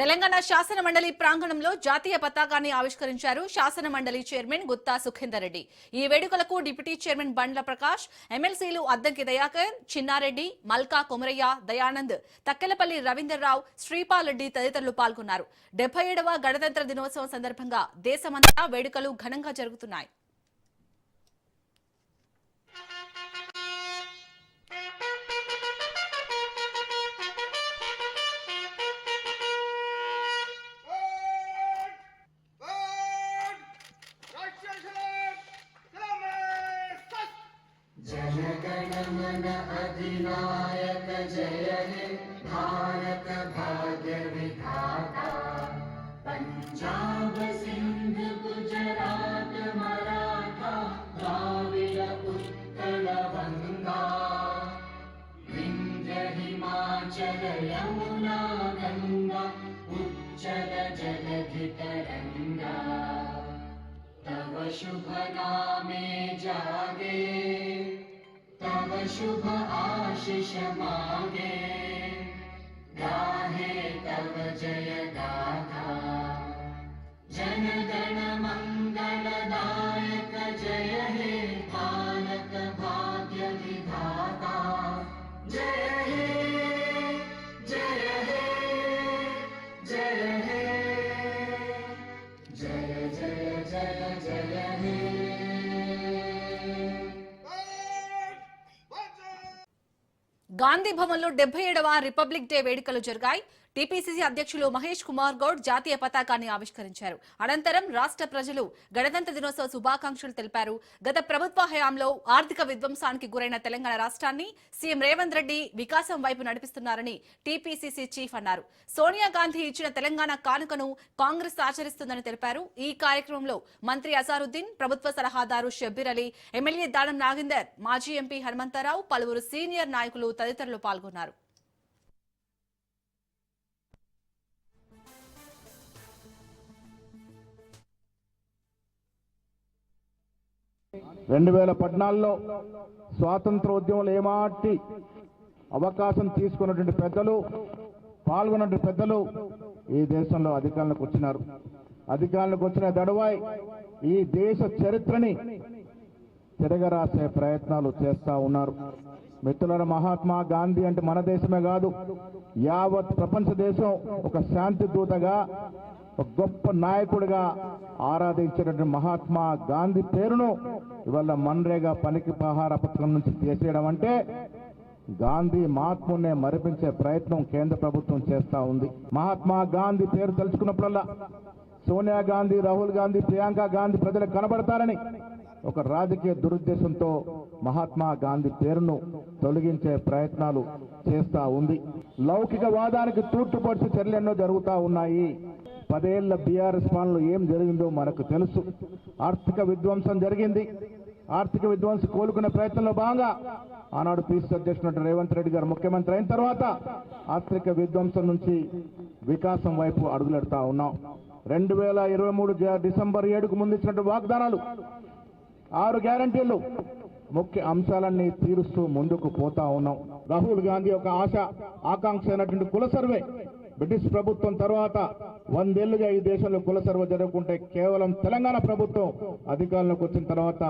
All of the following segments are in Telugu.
తెలంగాణ శాసన మండలి ప్రాంగణంలో జాతీయ పతాకాన్ని ఆవిష్కరించారు శాసన మండలి చైర్మన్ గుత్తా సుఖేందర్ రెడ్డి. ఈ వేడుకలకు డిప్యూటీ చైర్మన్ బండ్ల ప్రకాష్, ఎమ్మెల్సీలు అద్దంకి దయాకర్, చిన్నారెడ్డి, మల్కా కొమరయ్య, దయానంద్, తక్కెలపల్లి రవీందర్రావు, శ్రీపాల్ రెడ్డి తదితరులు పాల్గొన్నారు. 77వ గణతంత్ర దినోత్సవం సందర్భంగా దేశమంతా వేడుకలు ఘనంగా జరుగుతున్నాయి. जनगणमन अधिनायक जय हे भारत भाग्य विधाता पंजाब सिंध गुजरात मराठा द्राविड उत्कल गंगा विंध्य हिमाचल यमुना गंगा उच्चल जलधि तरंगा तव शुभ नामे जागे तव शुभ आशीष मांगे गाहे तव जय गाथा जन गण मंगलदायक जय हे भारत भाग्य विधाता जय हे जय हे जय हे जय जय जय जय हे గాంధీ భవన్లో 77వ రిపబ్లిక్ డే వేడుకలు జరిగాయి. టీపీసీసీ అధ్యక్షులు మహేష్ కుమార్ గౌడ్ జాతీయ పతాకాన్ని ఆవిష్కరించారు. అనంతరం రాష్ట్ర ప్రజలు గణతంత్ర దినోత్సవ శుభాకాంక్షలు తెలిపారు. గత ప్రభుత్వ హయాంలో ఆర్థిక విధ్వంసానికి గురైన తెలంగాణ రాష్ట్రాన్ని సీఎం రేవంత్ రెడ్డి వికాసం వైపు నడిపిస్తున్నారని టీపీసీసీ చీఫ్ అన్నారు. సోనియా గాంధీ ఇచ్చిన తెలంగాణ కానుకను కాంగ్రెస్ ఆచరిస్తుందని తెలిపారు. ఈ కార్యక్రమంలో మంత్రి అజారుద్దీన్, ప్రభుత్వ సలహాదారు షబ్బీర్ అలీ, ఎమ్మెల్యే దానం నాగేందర్, మాజీ ఎంపీ హనుమంతరావు, పలువురు సీనియర్ నాయకులు తదితరులు పాల్గొన్నారు. 2014లో స్వాతంత్రోద్యమంలో ఏమాటి అవకాశం తీసుకున్నటువంటి పెద్దలు, పాల్గొన్నటువంటి పెద్దలు ఈ దేశంలో అధికారంలోకి వచ్చినారు. అధికారంలోకి వచ్చిన దడువాయి ఈ దేశ చరిత్రని తిరగరాసే ప్రయత్నాలు చేస్తా ఉన్నారు. మిత్రులారా, మహాత్మా గాంధీ అంటే మన దేశమే కాదు, యావత్ ప్రపంచ దేశం ఒక శాంతి దూతగా, ఒక గొప్ప నాయకుడిగా ఆరాధించినటువంటి మహాత్మా గాంధీ పేరును ఇవాళ మన్రేగా పనికి పహార పథకం నుంచి తీసేయడం అంటే గాంధీ మహాత్మునే మరిపించే ప్రయత్నం కేంద్ర ప్రభుత్వం చేస్తా ఉంది. మహాత్మా గాంధీ పేరు తలుచుకున్నప్పుడల్లా సోనియా గాంధీ, రాహుల్ గాంధీ, ప్రియాంక గాంధీ ప్రజలకు కనబడతారని ఒక రాజకీయ దురుద్దేశంతో మహాత్మా గాంధీ పేరును తొలగించే ప్రయత్నాలు చేస్తా ఉంది. లౌకిక వాదానికి తూట్టుపడిచే చర్యలు ఎన్నో జరుగుతూ ఉన్నాయి. 10 ఏళ్ల బీఆర్ఎస్ పాలనలో ఏం జరిగిందో మనకు తెలుసు. ఆర్థిక విధ్వంసం జరిగింది. ఆర్థిక విధ్వంసం కోలుకునే ప్రయత్నంలో భాగంగా ఆనాడు పీసీ అధ్యక్షుడు రేవంత్ రెడ్డి గారు ముఖ్యమంత్రి అయిన తర్వాత ఆర్థిక విధ్వంసం నుంచి వికాసం వైపు అడుగులెడతా ఉన్నాం. 2023 డిసెంబర్ 7కు ముందు ఇచ్చినట్టు వాగ్దానాలు, 6 గ్యారంటీలు, ముఖ్య అంశాలన్నీ తీరుస్తూ ముందుకు పోతా ఉన్నాం. రాహుల్ గాంధీ ఒక ఆకాంక్ష అయినటువంటి కుల సర్వే, బ్రిటిష్ ప్రభుత్వం తర్వాత 100 ఏళ్లుగా ఈ దేశంలో కుల సర్వే జరుగుతుంటే కేవలం తెలంగాణ ప్రభుత్వం అధికారంలోకి వచ్చిన తర్వాత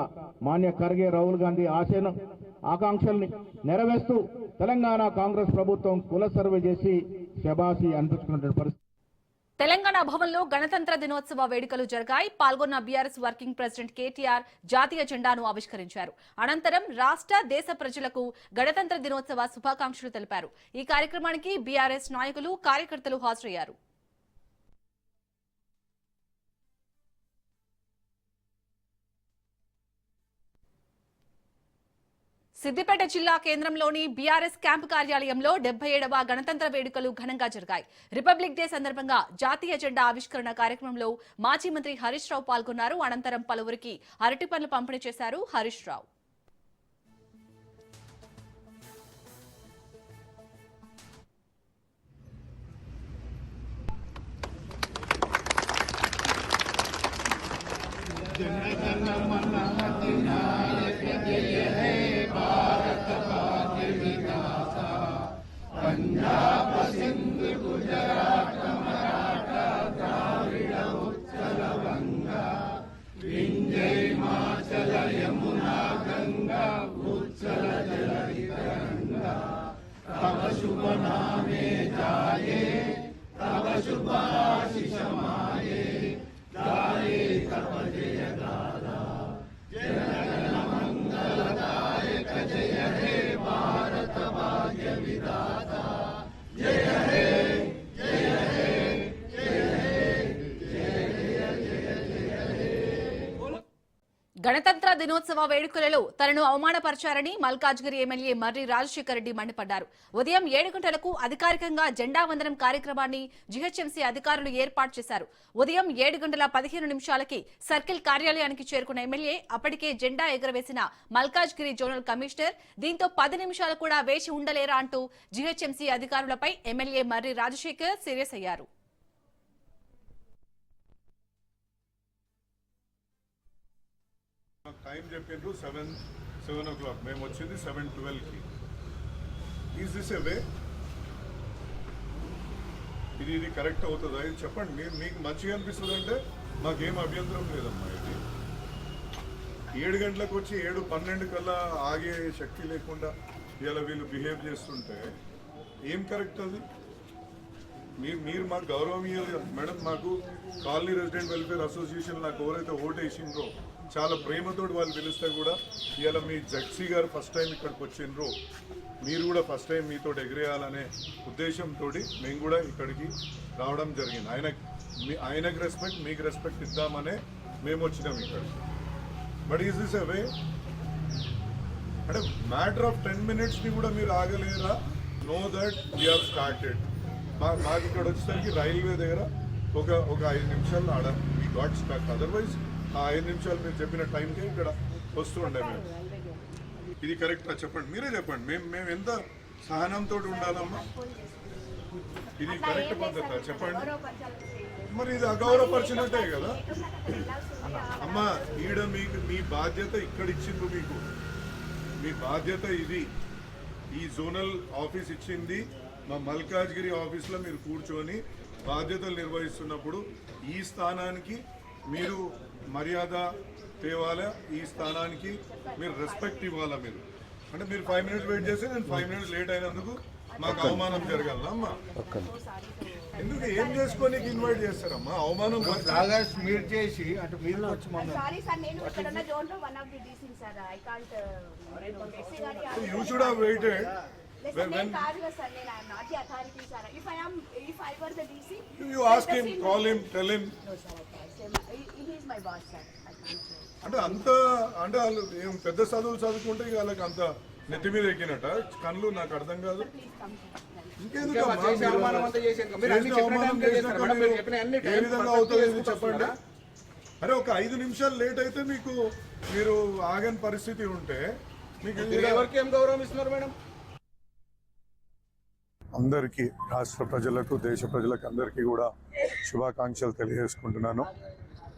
మాన్య ఖర్గే, రాహుల్ గాంధీ ఆకాంక్షల్ని నెరవేరుస్తూ తెలంగాణ కాంగ్రెస్ ప్రభుత్వం కుల సర్వే చేసి శబాసి అనిపించుకున్నటువంటి పరిస్థితి. తెలంగాణ భవన్లో గణతంత్ర దినోత్సవ వేడుకలు జరిగాయి. పాల్గొన్న బీఆర్ఎస్ వర్కింగ్ ప్రెసిడెంట్ కేటీఆర్ జాతీయ జెండాను ఆవిష్కరించారు. అనంతరం రాష్ట్ర, దేశ ప్రజలకు గణతంత్ర దినోత్సవ శుభాకాంక్షలు తెలిపారు. ఈ కార్యక్రమానికి బీఆర్ఎస్ నాయకులు, కార్యకర్తలు హాజరయ్యారు. సిద్దిపేట జిల్లా కేంద్రంలోని బీఆర్ఎస్ క్యాంపు కార్యాలయంలో 77వ గణతంత్ర వేడుకలు ఘనంగా జరిగాయి. రిపబ్లిక్ డే సందర్భంగా జాతీయ జెండా ఆవిష్కరణ కార్యక్రమంలో మాజీ మంత్రి హరీష్ రావు పాల్గొన్నారు. అనంతరం పలువురికి అరటి పండ్లు పంపిణీ చేశారు హరీష్ రావు. पंजाब सिंध गुजरात मराठा గణతంత్ర దినోత్సవ వేడుకలలో తనను అవమానపరిచారని మల్కాజ్గిరి ఎమ్మెల్యే మర్రి రాజశేఖర రెడ్డి మండిపడ్డారు. ఉదయం 7 గంటలకు అధికారికంగా జెండా వందనం కార్యక్రమాన్ని జీహెచ్ఎంసీ అధికారులు ఏర్పాటు చేశారు. ఉదయం 7 గంటల 15 నిమిషాలకి సర్కిల్ కార్యాలయానికి చేరుకున్న ఎమ్మెల్యే అప్పటికే జెండా ఎగురవేసిన మల్కాజ్గిరి జోనల్ కమిషనర్ దీంతో 10 నిమిషాలు కూడా వేచి ఉండలేరా అంటూ జీహెచ్ఎంసీ అధికారులపై ఎమ్మెల్యే మర్రి రాజశేఖర్ సీరియస్ అయ్యారు. టైం చెప్పిండ్రు 7 o'clock, మేము వచ్చింది 7:12కి. ఈజ్ దిస్ ఏ వే? ఇది కరెక్ట్ అవుతుందా? ఇది చెప్పండి. మీకు మంచిగా అనిపిస్తుంది అంటే మాకేం అభ్యంతరం లేదమ్మా. ఇది 7 గంటలకు వచ్చి 7:12 కల్లా ఆగే శక్తి లేకుండా ఇలా వీళ్ళు బిహేవ్ చేస్తుంటే ఏం కరెక్ట్ అది? మీరు మాకు గౌరవం ఇవ్వాలి మేడం. మాకు కాలనీ రెసిడెంట్ వెల్ఫేర్ అసోసియేషన్ నాకు ఎవరైతే ఓటు వేసిండ్రో చాలా ప్రేమతో వాళ్ళు పిలిస్తే కూడా ఇవాళ మీ జడ్సీ గారు ఫస్ట్ టైం ఇక్కడికి వచ్చిండ్రు, మీరు కూడా ఫస్ట్ టైం మీతో ఎగిరేయాలనే ఉద్దేశంతో మేము కూడా ఇక్కడికి రావడం జరిగింది. ఆయనకు రెస్పెక్ట్, మీకు రెస్పెక్ట్ ఇద్దామనే మేము వచ్చినాం ఇక్కడికి. But is this a way? అంటే మ్యాటర్ ఆఫ్ 10 minutesని కూడా మీరు ఆగలేరా? No that we have started. మాకు ఇక్కడ వచ్చేసరికి రైల్వే దగ్గర ఒక 5 నిమిషాలు ఆడ వీ గాట్ స్టక్. అదర్వైజ్ ఆ 5 నిమిషాలు మీరు చెప్పిన టైంకి ఇక్కడ వస్తూ ఉండే మేము. ఇది కరెక్టా చెప్పండి, మీరే చెప్పండి. మేము ఎంత సహనంతో ఉండాలమ్మా? ఇది కరెక్ట్ పద్ధత చెప్పండి. మరి ఇది అగౌరవపరిచినట్టే కదా అమ్మా. ఈడ మీకు మీ బాధ్యత ఇక్కడ ఇచ్చింది, మీకు మీ బాధ్యత ఇది. ఈ జోనల్ ఆఫీస్ ఇచ్చింది, మా మల్కాజ్గిరి ఆఫీస్లో మీరు కూర్చొని బాధ్యతలు నిర్వహిస్తున్నప్పుడు ఈ స్థానానికి మీరు మర్యాద తేవాలా, ఈ స్థానానికి మీరు రెస్పెక్ట్ ఇవ్వాలా. మీరు అంటే మీరు 5 minutes వెయిట్ చేస్తే నేను 5 minutes లేట్ అయినందుకు మాకు అవమానం జరగాల అమ్మా? ఎందుకు ఏం చేసుకొని ఇన్వైట్ చేస్తారమ్మా? అవమానం మీరు చేసి అంటే మీరు you should have weighted. You ask him, call him, tell him. అంటే అంటే వాళ్ళు ఏం పెద్ద చదువులు చదువుకుంటే వాళ్ళకి అంత నెత్తి మీద ఎక్కినట్ట కళ్ళు? నాకు అర్థం కాదు. ఇంకెందుకు ఏ విధంగా అవుతుంది చెప్పండి. అరే ఒక 5 నిమిషాలు లేట్ అయితే మీరు ఆగని పరిస్థితి ఉంటే మీకు ఎవరికి ఏం గౌరవం ఇస్తున్నారు మేడం? అందరికీ, రాష్ట్ర ప్రజలకు, దేశ ప్రజలకు అందరికీ కూడా శుభాకాంక్షలు తెలియజేసుకుంటున్నాను.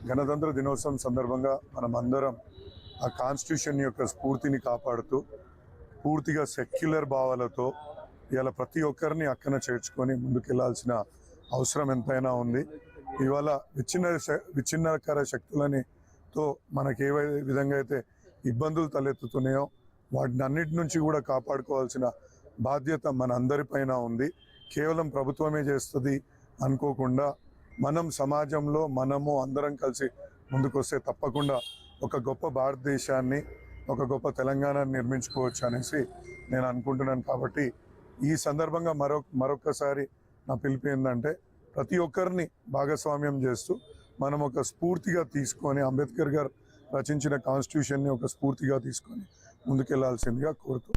గణతంత్ర దినోత్సవం సందర్భంగా మనం అందరం ఆ కాన్స్టిట్యూషన్ యొక్క స్ఫూర్తిని కాపాడుతూ పూర్తిగా సెక్యులర్ భావాలతో ఇవాళ ప్రతి ఒక్కరిని అక్కన చేర్చుకొని ముందుకెళ్లాల్సిన అవసరం ఎంతైనా ఉంది. ఇవాళ విచ్ఛిన్నకర శక్తులనితో మనకి ఏ విధంగా అయితే ఇబ్బందులు తలెత్తుతున్నాయో వాటిని అన్నిటి నుంచి కూడా కాపాడుకోవాల్సిన బాధ్యత మన అందరిపైన ఉంది. కేవలం ప్రభుత్వమే చేస్తుంది అనుకోకుండా మనం సమాజంలో మనము అందరం కలిసి ముందుకొస్తే తప్పకుండా ఒక గొప్ప భారతదేశాన్ని, ఒక గొప్ప తెలంగాణని నిర్మించుకోవచ్చు అనేసి నేను అనుకుంటున్నాను. కాబట్టి ఈ సందర్భంగా మరొకసారి నా పిలుపు ఏంటంటే ప్రతి ఒక్కరిని భాగస్వామ్యం చేస్తూ మనం ఒక స్ఫూర్తిగా తీసుకొని అంబేద్కర్ గారు రచించిన కాన్స్టిట్యూషన్ని ఒక స్ఫూర్తిగా తీసుకొని ముందుకెళ్లాల్సిందిగా కోరుతూ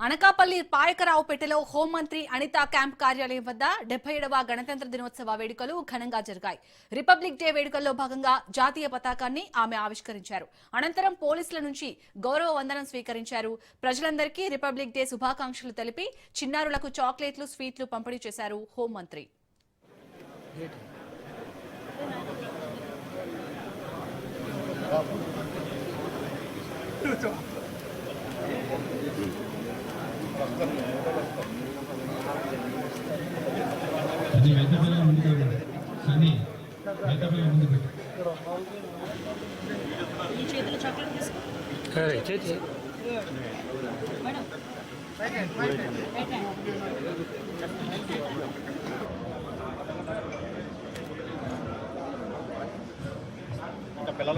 అనకాపల్లి పాయకరావుపేటలో హోంమంత్రి అనితా క్యాంప్ కార్యాలయం వద్ద 77వ గణతంత్ర దినోత్సవ వేడుకలు ఘనంగా జరిగాయి. రిపబ్లిక్ డే వేడుకల్లో భాగంగా జాతీయ పతాకాన్ని ఆమె ఆవిష్కరించారు. అనంతరం పోలీసుల నుంచి గౌరవ వందనం స్వీకరించారు. ప్రజలందరికీ రిపబ్లిక్ డే శుభాకాంక్షలు తెలిపి చిన్నారులకు చాక్లెట్లు, స్వీట్లు పంపిణీ చేశారు హోంమంత్రి. అది వెంటనే ముందుకు సన్నీ వెంటనే ముందుకు ఈ చేతులు చాక్లెట్ తీసుకో. చేతి మేడం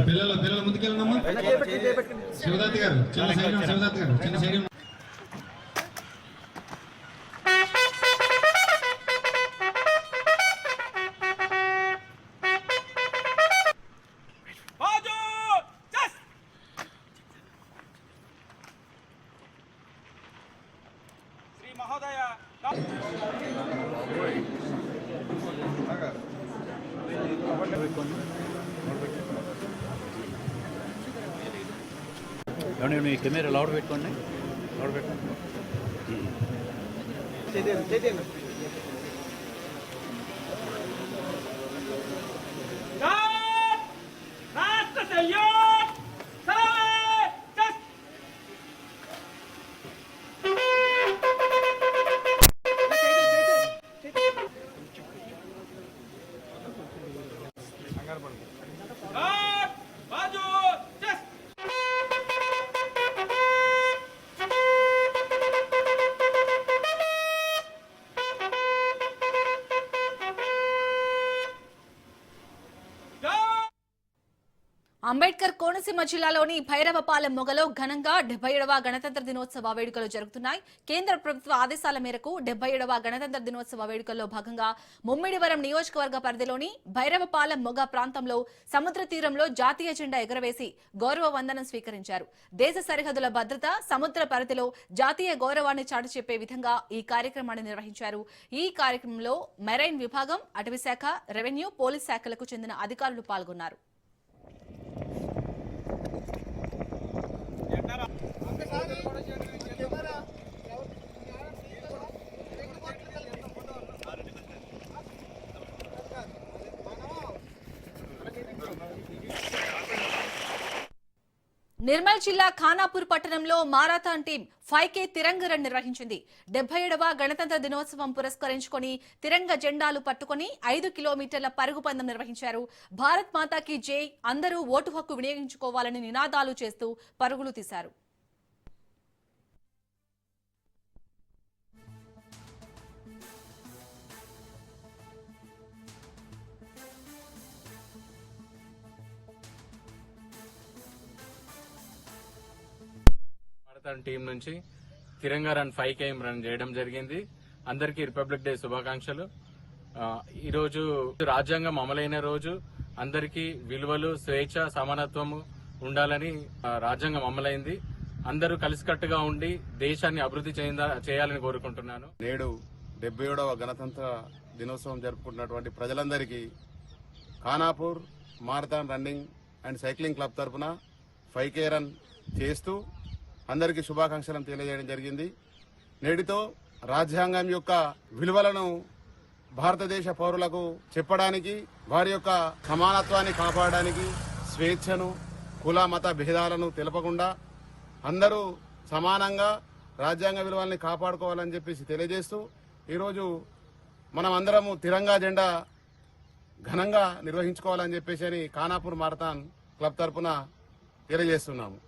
పిల్లలు ముందుకెళ్ళనమ్మా. శివదత్తి గారు చిన్న శైలం, శివదత్తి గారు చిన్న శైలం. ఏమండి మీ కెమెరా లౌడ్ పెట్టుకోండి, లౌడ్ పెట్టుకోండి. అంబేద్కర్ కోనసీమ జిల్లాలోని భైరవపాలెం మొగలో ఘనంగా 77వ గణతంత్ర దినోత్సవ వేడుకలు జరుగుతున్నాయి. కేంద్ర ప్రభుత్వ ఆదేశాల మేరకు 77వ గణతంత్ర దినోత్సవ వేడుకల్లో భాగంగా ముమ్మిడివరం నియోజకవర్గ పరిధిలోని భైరవపాలెం మొగ ప్రాంతంలో సముద్ర తీరంలో జాతీయ జెండా ఎగురవేసి గౌరవ వందనం స్వీకరించారు. దేశ సరిహద్దుల భద్రత, సముద్ర పరిధిలో జాతీయ గౌరవాన్ని చాటి చెప్పే విధంగా ఈ కార్యక్రమాన్ని నిర్వహించారు. ఈ కార్యక్రమంలో మెరైన్ విభాగం, అటవీ శాఖ, రెవెన్యూ, పోలీస్ శాఖలకు చెందిన అధికారులు పాల్గొన్నారు. నిర్మల్ జిల్లా ఖానాపూర్ పట్టణంలో మారాథాన్ టీం 5K తిరంగ రన్ నిర్వహించింది. 77వ గణతంత్ర దినోత్సవం పురస్కరించుకొని తిరంగ జెండాలు పట్టుకుని 5 కిలోమీటర్ల పరుగు పందెం నిర్వహించారు. భారత్ మాతాకి జై, అందరూ ఓటు హక్కు వినియోగించుకోవాలని నినాదాలు చేస్తూ పరుగులు తీశారు. టీం నుంచి తిరంగా రన్ 5K రన్ చేయడం జరిగింది. అందరికీ రిపబ్లిక్ డే శుభాకాంక్షలు. ఈరోజు రాజ్యాంగం అమలైన రోజు, అందరికీ విలువలు, స్వేచ్ఛ, సమానత్వము ఉండాలని రాజ్యాంగం అమలైంది. అందరూ కలిసికట్టుగా ఉండి దేశాన్ని అభివృద్ధి చేయాలని కోరుకుంటున్నాను. నేడు 77వ గణతంత్ర దినోత్సవం జరుపుకుంటున్నటువంటి ప్రజలందరికీ Khanapur marathon running and cycling club తరఫున 5K రన్ చేస్తూ అందరికీ శుభాకాంక్షలను తెలియజేయడం జరిగింది. నేటితో రాజ్యాంగం యొక్క విలువలను భారతదేశ పౌరులకు చెప్పడానికి, వారి యొక్క సమానత్వాన్ని కాపాడడానికి, స్వేచ్ఛను, కుల మత భేదాలను తెలపకుండా అందరూ సమానంగా రాజ్యాంగ విలువల్ని కాపాడుకోవాలని చెప్పేసి తెలియజేస్తూ ఈరోజు మనం అందరము తిరంగా జెండా ఘనంగా నిర్వహించుకోవాలని చెప్పేసి ఖానాపూర్ మారథాన్ క్లబ్ తరఫున తెలియజేస్తున్నాము.